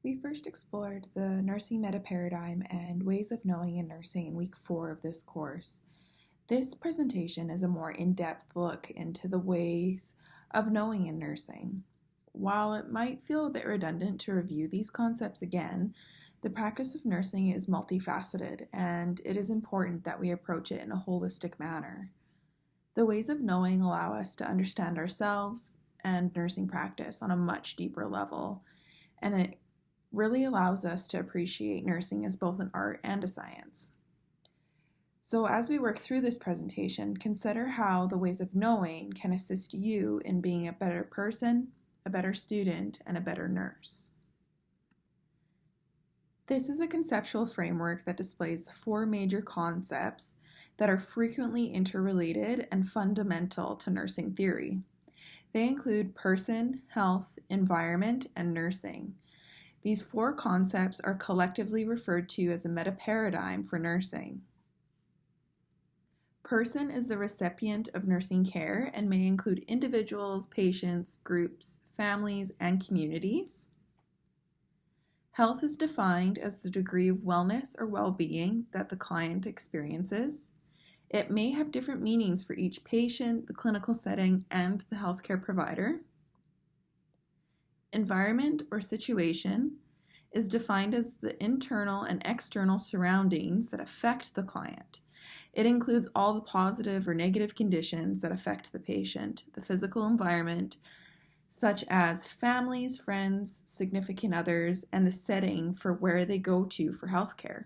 We first explored the nursing metaparadigm and ways of knowing in nursing in week 4 of this course. This presentation is a more in-depth look into the ways of knowing in nursing. While it might feel a bit redundant to review these concepts again, the practice of nursing is multifaceted, and it is important that we approach it in a holistic manner. The ways of knowing allow us to understand ourselves and nursing practice on a much deeper level, and it really allows us to appreciate nursing as both an art and a science. So as we work through this presentation, consider how the ways of knowing can assist you in being a better person, a better student, and a better nurse. This is a conceptual framework that displays the 4 major concepts that are frequently interrelated and fundamental to nursing theory. They include person, health, environment, and nursing. These 4 concepts are collectively referred to as a metaparadigm for nursing. Person is the recipient of nursing care and may include individuals, patients, groups, families, and communities. Health is defined as the degree of wellness or well-being that the client experiences. It may have different meanings for each patient, the clinical setting, and the healthcare provider. Environment or situation is defined as the internal and external surroundings that affect the client. It includes all the positive or negative conditions that affect the patient, the physical environment, such as families, friends, significant others, and the setting for where they go to for healthcare.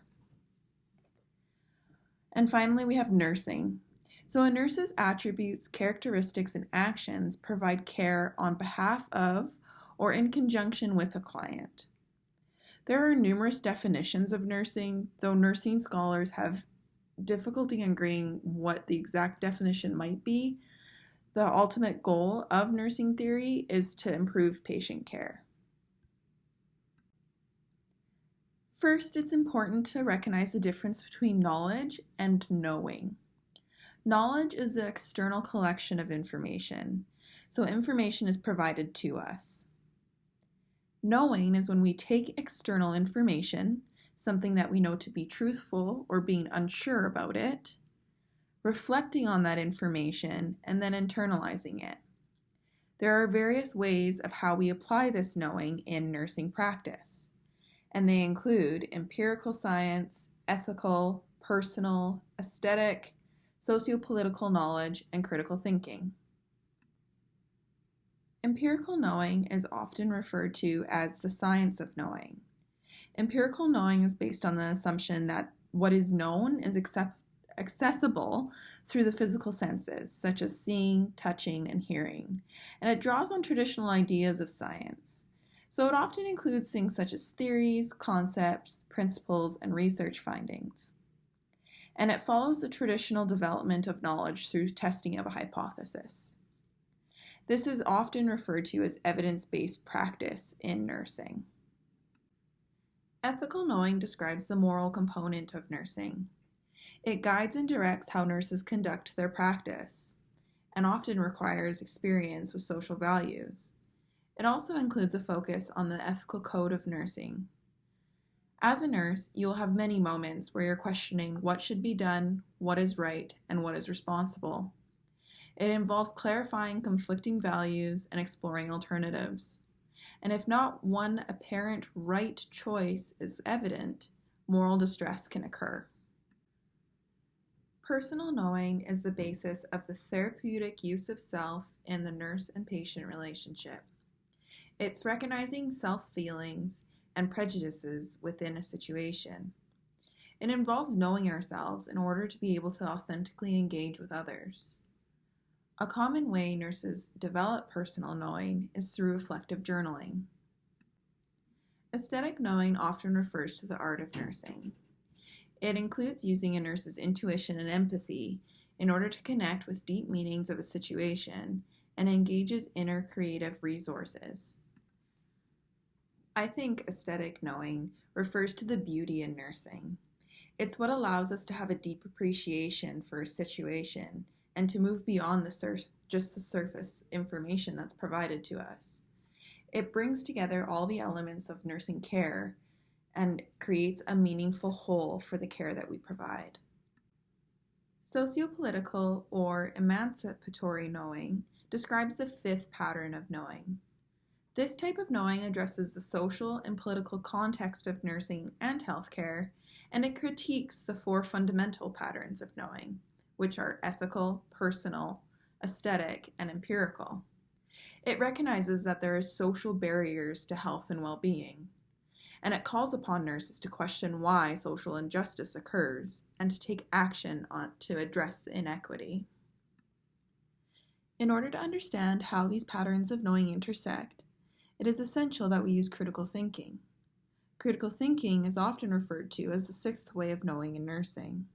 And finally, we have nursing. So a nurse's attributes, characteristics, and actions provide care on behalf of or in conjunction with a client. There are numerous definitions of nursing, though nursing scholars have difficulty in agreeing what the exact definition might be. The ultimate goal of nursing theory is to improve patient care. First, it's important to recognize the difference between knowledge and knowing. Knowledge is the external collection of information, so information is provided to us. Knowing is when we take external information, something that we know to be truthful or being unsure about it, reflecting on that information, and then internalizing it. There are various ways of how we apply this knowing in nursing practice, and they include empirical science, ethical, personal, aesthetic, sociopolitical knowledge, and critical thinking. Empirical knowing is often referred to as the science of knowing. Empirical knowing is based on the assumption that what is known is accessible through the physical senses, such as seeing, touching, and hearing, and it draws on traditional ideas of science. So it often includes things such as theories, concepts, principles, and research findings. And it follows the traditional development of knowledge through testing of a hypothesis. This is often referred to as evidence-based practice in nursing. Ethical knowing describes the moral component of nursing. It guides and directs how nurses conduct their practice, and often requires experience with social values. It also includes a focus on the ethical code of nursing. As a nurse, you will have many moments where you're questioning what should be done, what is right, and what is responsible. It involves clarifying conflicting values and exploring alternatives. And if not one apparent right choice is evident, moral distress can occur. Personal knowing is the basis of the therapeutic use of self in the nurse and patient relationship. It's recognizing self-feelings and prejudices within a situation. It involves knowing ourselves in order to be able to authentically engage with others. A common way nurses develop personal knowing is through reflective journaling. Aesthetic knowing often refers to the art of nursing. It includes using a nurse's intuition and empathy in order to connect with deep meanings of a situation and engages inner creative resources. I think aesthetic knowing refers to the beauty in nursing. It's what allows us to have a deep appreciation for a situation and to move beyond just the surface information that's provided to us. It brings together all the elements of nursing care and creates a meaningful whole for the care that we provide. Sociopolitical or emancipatory knowing describes the fifth pattern of knowing. This type of knowing addresses the social and political context of nursing and healthcare, and it critiques the four fundamental patterns of knowing, which are ethical, personal, aesthetic, and empirical. It recognizes that there are social barriers to health and well-being, and it calls upon nurses to question why social injustice occurs and to take action to address the inequity. In order to understand how these patterns of knowing intersect, it is essential that we use critical thinking. Critical thinking is often referred to as the sixth way of knowing in nursing.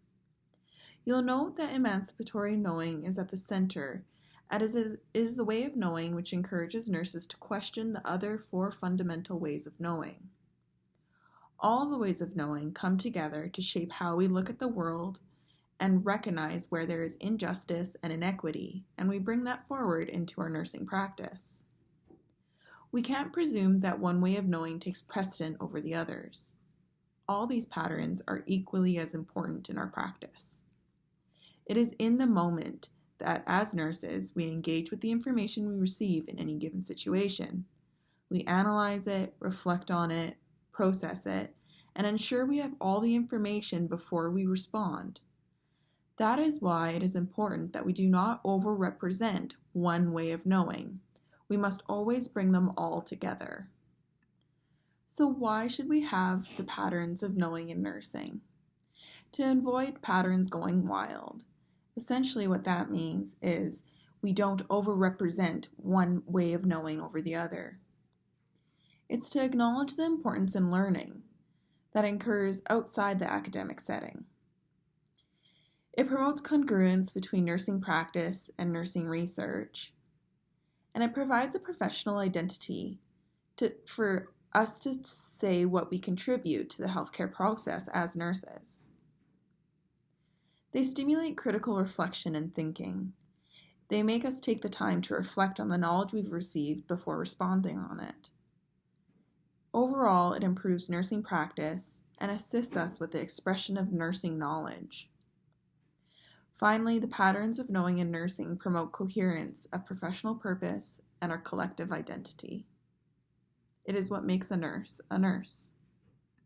You'll note that emancipatory knowing is at the center, as it is the way of knowing which encourages nurses to question the other four fundamental ways of knowing. All the ways of knowing come together to shape how we look at the world and recognize where there is injustice and inequity, and we bring that forward into our nursing practice. We can't presume that one way of knowing takes precedent over the others. All these patterns are equally as important in our practice. It is in the moment that, as nurses, we engage with the information we receive in any given situation. We analyze it, reflect on it, process it, and ensure we have all the information before we respond. That is why it is important that we do not overrepresent one way of knowing. We must always bring them all together. So why should we have the patterns of knowing in nursing? To avoid patterns going wild. Essentially what that means is we don't overrepresent one way of knowing over the other. It's to acknowledge the importance in learning that occurs outside the academic setting. It promotes congruence between nursing practice and nursing research, and it provides a professional identity for us to say what we contribute to the healthcare process as nurses. They stimulate critical reflection and thinking. They make us take the time to reflect on the knowledge we've received before responding on it. Overall, it improves nursing practice and assists us with the expression of nursing knowledge. Finally, the patterns of knowing in nursing promote coherence of professional purpose and our collective identity. It is what makes a nurse a nurse.